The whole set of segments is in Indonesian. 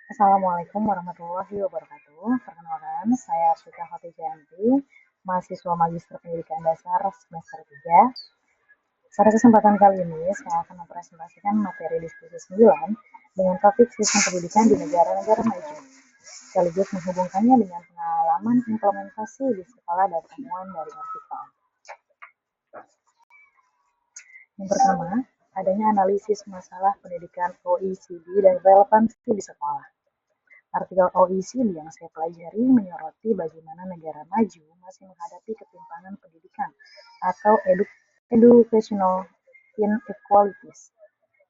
Assalamualaikum warahmatullahi wabarakatuh. Perkenalkan, saya Arsita Khotijanti, mahasiswa Magister Pendidikan Dasar semester 3. Pada kesempatan kali ini, saya akan mempresentasikan materi diskusi 9 dengan topik sistem pendidikan di negara-negara maju, sekaligus menghubungkannya dengan pengalaman implementasi di sekolah dan temuan dari artikel. Yang pertama, adanya analisis masalah pendidikan OECD dan relevansi di sekolah. Artikel OECD yang saya pelajari menyoroti bagaimana negara maju masih menghadapi ketimpangan pendidikan atau educational inequalities.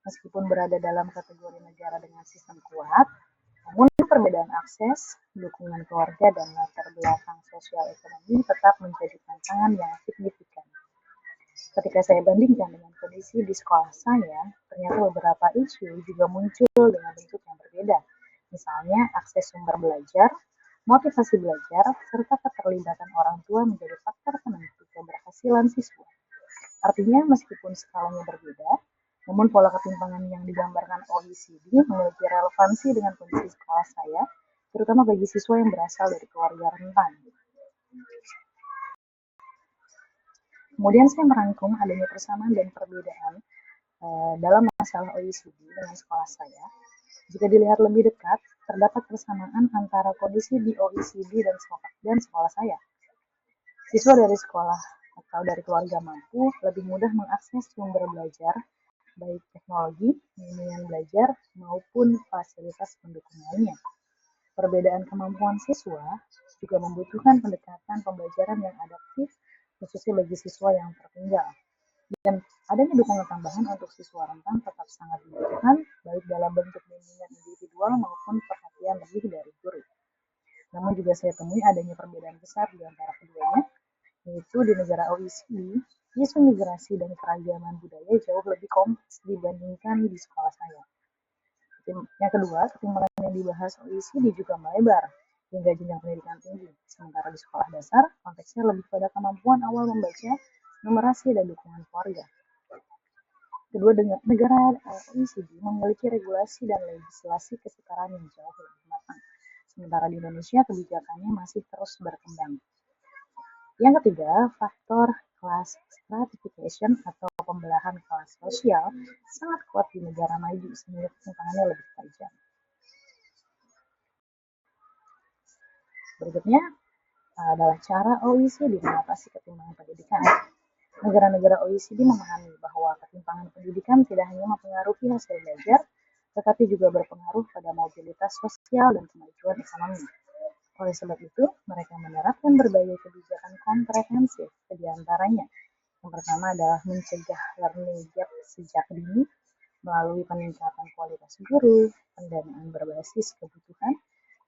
Meskipun berada dalam kategori negara dengan sistem kuat, namun perbedaan akses, dukungan keluarga, dan latar belakang sosial ekonomi tetap menjadi tantangan yang signifikan. Ketika saya bandingkan dengan kondisi di sekolah saya, ternyata beberapa isu juga muncul dengan bentuk yang berbeda. Misalnya akses sumber belajar, motivasi belajar, serta keterlibatan orang tua menjadi faktor penentu keberhasilan siswa. Artinya meskipun skalanya berbeda, namun pola ketimpangan yang digambarkan OECD memiliki relevansi dengan kondisi sekolah saya, terutama bagi siswa yang berasal dari keluarga rentan. Kemudian saya merangkum adanya persamaan dan perbedaan dalam masalah OECD dengan sekolah saya. Jika dilihat lebih dekat, terdapat persamaan antara kondisi di OECD dan sekolah saya. Siswa dari sekolah atau dari keluarga mampu lebih mudah mengakses sumber belajar, baik teknologi, bimbingan belajar, maupun fasilitas pendukung lainnya. Perbedaan kemampuan siswa juga membutuhkan pendekatan pembelajaran yang adaptif, khususnya bagi siswa yang tertinggal. Dan adanya dukungan tambahan untuk siswa rentan tetap sangat dibutuhkan, baik dalam bentuk bimbingan individual maupun perhatian lebih dari guru. Namun juga saya temui adanya perbedaan besar di antara keduanya, yaitu di negara OECD, isu migrasi dan keragaman budaya jauh lebih kompleks dibandingkan di sekolah saya. Yang kedua, ketimpangan yang dibahas OECD juga melebar hingga jenjang pendidikan tinggi. Sementara di sekolah dasar, konteksnya lebih pada kemampuan awal membaca, numerasi, dan dukungan keluarga. Kedua negara OECD memiliki regulasi dan legislasi kesetaraan yang jauh lebih matang. Sementara di Indonesia, kebijakannya masih terus berkembang. Yang ketiga, faktor class stratification atau pembelahan kelas sosial sangat kuat di negara maju sehingga ketimpangannya lebih tajam. Berikutnya adalah cara OECD mengatasi ketimpangan pendidikan. Negara-negara OECD memahami bahwa ketimpangan pendidikan tidak hanya mempengaruhi hasil belajar, tetapi juga berpengaruh pada mobilitas sosial dan kemajuan ekonomi. Oleh sebab itu, mereka menerapkan berbagai kebijakan komprehensif, di antaranya. Yang pertama adalah mencegah learning gap sejak dini melalui peningkatan kualitas guru, pendanaan berbasis kebutuhan,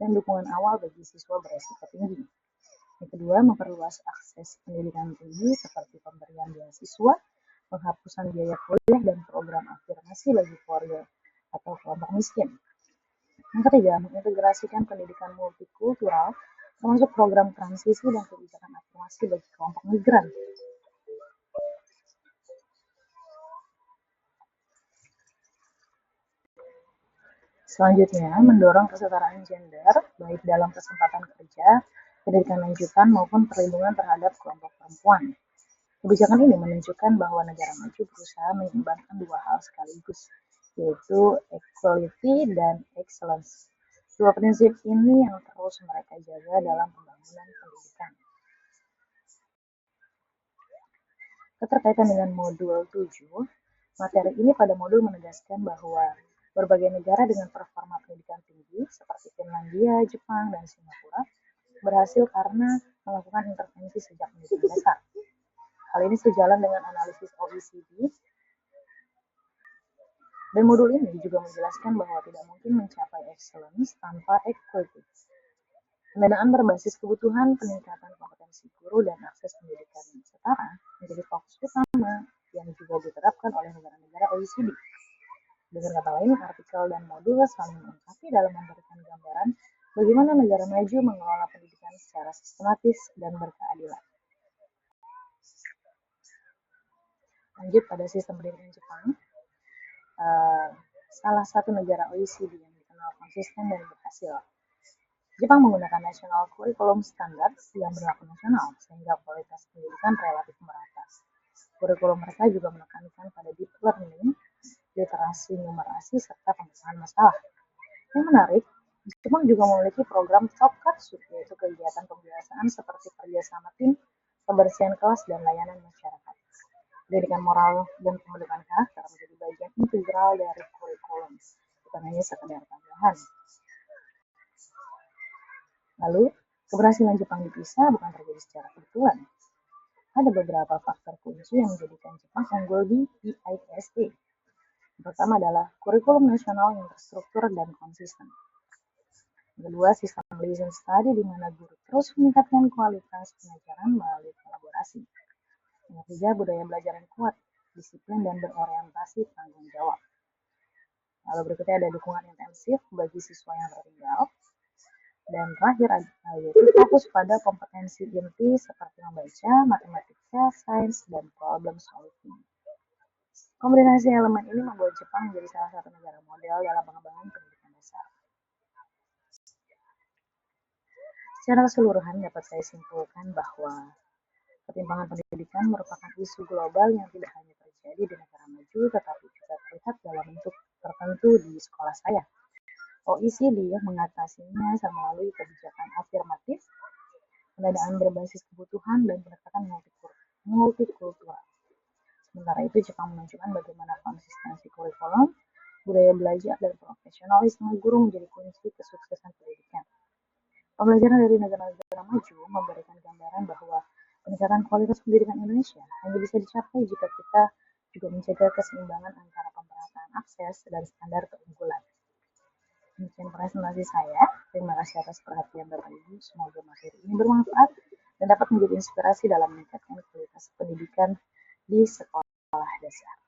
dan dukungan awal bagi siswa beresiko tinggi. Yang kedua, memperluas akses pendidikan tinggi seperti pemberian beasiswa, penghapusan biaya kuliah, dan program afirmasi bagi keluarga atau kelompok miskin. Yang ketiga, mengintegrasikan pendidikan multikultural, termasuk program transisi dan kebijakan afirmasi bagi kelompok migran. Selanjutnya, mendorong kesetaraan gender, baik dalam kesempatan kerja, pendidikan lanjutan, maupun perlindungan terhadap kelompok perempuan. Kebijakan ini menunjukkan bahwa negara maju berusaha menyeimbangkan dua hal sekaligus, yaitu equality dan excellence. Dua prinsip ini yang terus mereka jaga dalam pembangunan pendidikan. Keterkaitan dengan modul 7, materi ini pada modul menegaskan bahwa berbagai negara dengan performa pendidikan tinggi seperti Finlandia, Jepang, dan Singapura berhasil karena melakukan intervensi sejak pendidikan dasar. Hal ini sejalan dengan analisis OECD, dan modul ini juga menjelaskan bahwa tidak mungkin mencapai excellence tanpa equity. Pendanaan berbasis kebutuhan, peningkatan kompetensi guru, dan akses pendidikan yang setara menjadi fokus utama yang juga diterapkan oleh negara-negara OECD. Dengan kata lain, artikel dan modul saling melengkapi dalam memberikan gambaran bagaimana negara maju mengelola pendidikan secara sistematis dan berkeadilan. Lanjut pada sistem pendidikan Jepang. Salah satu negara OECD yang dikenal konsisten dan berhasil. Jepang menggunakan National Curriculum Standards yang berlaku nasional, sehingga kualitas pendidikan relatif merata. Kurikulum mereka juga menekankan pada deep learning, literasi numerasi, serta pemecahan masalah. Yang menarik, Jepang juga memiliki program Topkatsu, yaitu kegiatan pembiasaan seperti kerjasama tim, kebersihan kelas, dan layanan masyarakat. Pendidikan moral dan pembentukan karakter menjadi bagian integral dari kurikulum, bukan hanya sekedar tambahan. Lalu, keberhasilan Jepang di PISA bukan terjadi secara kebetulan. Ada beberapa faktor kunci yang menjadikan Jepang unggul di PISA. Yang pertama adalah kurikulum nasional yang terstruktur dan konsisten. Yang kedua, sistem listen study di mana guru terus meningkatkan kualitas pengajaran melalui kolaborasi. Yang ketiga, budaya belajar yang kuat, disiplin dan berorientasi tanggung jawab. Lalu berikutnya ada dukungan intensif bagi siswa yang tertinggal. Dan terakhir yaitu fokus pada kompetensi inti seperti membaca, matematika, sains, dan problem solving. Kombinasi elemen ini membuat Jepang menjadi salah satu negara model dalam pengembangan pendidikan dasar. Secara keseluruhan dapat saya simpulkan bahwa ketimpangan pendidikan merupakan isu global yang tidak hanya terjadi di negara maju, tetapi juga terlihat dalam bentuk tertentu di sekolah saya. OECD mengatasinya melalui kebijakan afirmatif, pendanaan berbasis kebutuhan, dan pendekatan multikultural. Sementara itu, Jepang menunjukkan bagaimana konsistensi kurikulum, budaya belajar, dan profesionalisme guru menjadi kunci kesuksesan pendidikan. Pembelajaran dari negara-negara maju memberikan gambaran bahwa peningkatan kualitas pendidikan Indonesia hanya bisa dicapai jika kita juga menjaga keseimbangan antara pemerataan akses dan standar keunggulan. Demikian presentasi saya. Terima kasih atas perhatian Bapak Ibu. Semoga materi ini bermanfaat dan dapat menjadi inspirasi dalam meningkatkan kualitas pendidikan di sekolah dasar.